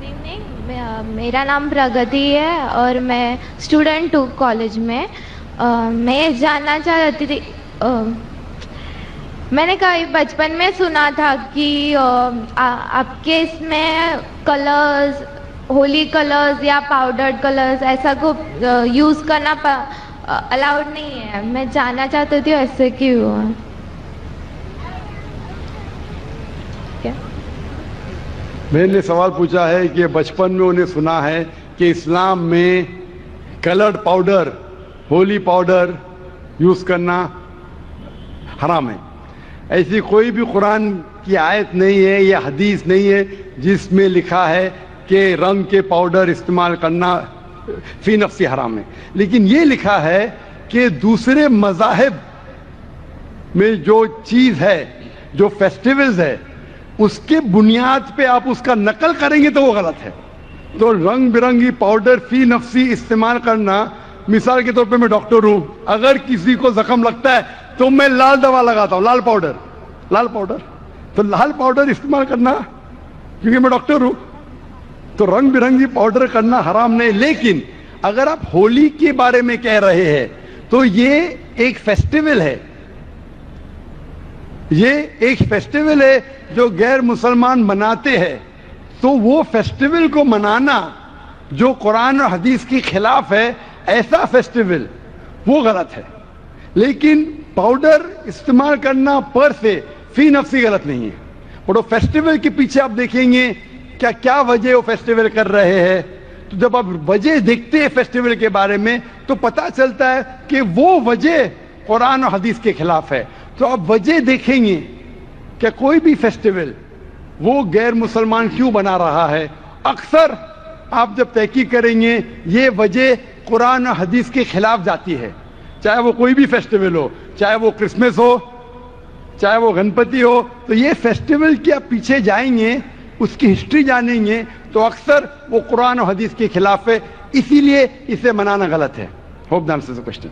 Good evening, میرا نام پرگتی ہے اور میں اسٹوڈنٹ ہوں کالج میں. میں جاننا چاہتی تھی، میں نے کبھی بچپن میں سنا تھا کہ آپ کے اس میں کلرز، ہولی کلرز یا پاؤڈرڈ کلرز ایسا کو یوز کرنا الاؤڈ نہیں ہے. میں جاننا چاہتی تھی ایسے کیوں ہے. میں نے سوال پوچھا ہے کہ بچپن میں انہیں سنا ہے کہ اسلام میں coloured powder, Holi powder use کرنا حرام ہے. ایسی کوئی بھی قرآن کی آیت نہیں ہے یا حدیث نہیں ہے جس میں لکھا ہے کہ رنگ کے پاؤڈر استعمال کرنا فی نفسی حرام ہے. لیکن یہ لکھا ہے کہ دوسرے مذاہب میں جو چیز ہے، جو فیسٹیولز ہے، اس کے بنیاد پہ آپ اس کا نقل کریں گے تو وہ غلط ہے. تو رنگ برنگی پاؤڈر فی نفسی استعمال کرنا، مثال کے طور پہ میں ڈاکٹر ہوں، اگر کسی کو زخم لگتا ہے تو میں لال دوا لگاتا ہوں، لال پاؤڈر. تو لال پاؤڈر استعمال کرنا، کیونکہ میں ڈاکٹر ہوں، تو رنگ برنگی پاؤڈر کرنا حرام نہیں. لیکن اگر آپ ہولی کے بارے میں کہہ رہے ہیں تو یہ ایک فیسٹیول ہے، یہ ایک فیسٹیول ہے جو غیر مسلمان مناتے ہیں. تو وہ فیسٹیول کو منانا جو قرآن اور حدیث کے خلاف ہے، ایسا فیسٹیول وہ غلط ہے. لیکن پاؤڈر استعمال کرنا پر سے فی نفسی غلط نہیں ہے. اور وہ فیسٹیول کے پیچھے آپ دیکھیں گے کیا وجہ وہ فیسٹیول کر رہے ہیں. تو جب آپ وجہ دیکھتے ہیں فیسٹیول کے بارے میں تو پتہ چلتا ہے کہ وہ وجہ قرآن اور حدیث کے خلاف ہے. تو آپ وجہ دیکھیں گے کہ کوئی بھی فیسٹیول وہ غیر مسلمان کیوں بنا رہا ہے. اکثر آپ جب تحقیق کریں گے یہ وجہ قرآن اور حدیث کے خلاف جاتی ہے. چاہے وہ کوئی بھی فیسٹیول ہو، چاہے وہ کرسمس ہو، چاہے وہ گنپتی ہو، تو یہ فیسٹیول کے آپ پیچھے جائیں گے، اس کی ہسٹری جانیں گے تو اکثر وہ قرآن اور حدیث کے خلاف ہے. اسی لیے اسے منانا غلط ہے. Hope that answers the question.